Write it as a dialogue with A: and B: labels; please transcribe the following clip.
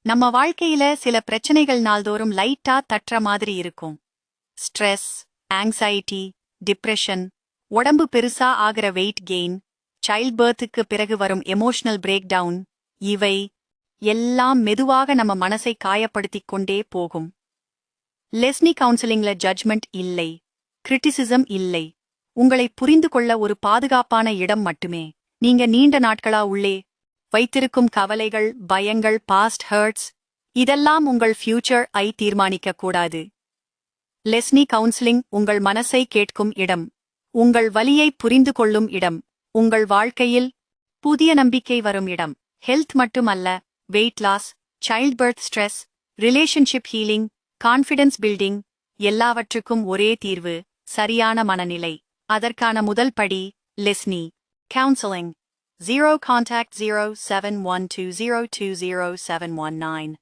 A: நம்ம வாழ்க்கையில சில பிரச்சனைகள் நாள்தோறும் லைட்டா தட்டுற மாதிரி இருக்கும். ஸ்ட்ரெஸ், ஆங்ஸைட்டி, டிப்ரெஷன், உடம்பு பெருசா ஆகிற வெயிட் கெயின், சைல்ட் பர்த்துக்கு பிறகு வரும் எமோஷனல் பிரேக் டவுன், இவை எல்லாம் மெதுவாக நம்ம மனசை காயப்படுத்திக் கொண்டே போகும். லெஸ்னி கவுன்சிலிங்ல ஜட்ஜ்மெண்ட் இல்லை, கிரிட்டிசிசம் இல்லை. உங்களை புரிந்து கொள்ள ஒரு பாதுகாப்பான இடம் மட்டுமே. நீங்க நீண்ட நாட்களா உள்ளே வைத்திருக்கும் கவலைகள், பயங்கள், பாஸ்ட் ஹர்ட்ஸ், இதெல்லாம் உங்கள் ஃபியூச்சர் ஐ தீர்மானிக்க கூடாது. லெஸ்னி கவுன்சிலிங் உங்கள் மனசை கேட்கும் இடம், உங்கள் வலியை புரிந்து கொள்ளும் இடம், உங்கள் வாழ்க்கையில் புதிய நம்பிக்கை வரும் இடம். ஹெல்த் மட்டுமல்ல, weight loss, childbirth stress, relationship healing, confidence building, எல்லாவற்றுக்கும் ஒரே தீர்வு, சரியான மனநிலை. அதற்கான முதல் படி லெஸ்னி கவுன்சிலிங். 0 Contact 0712020719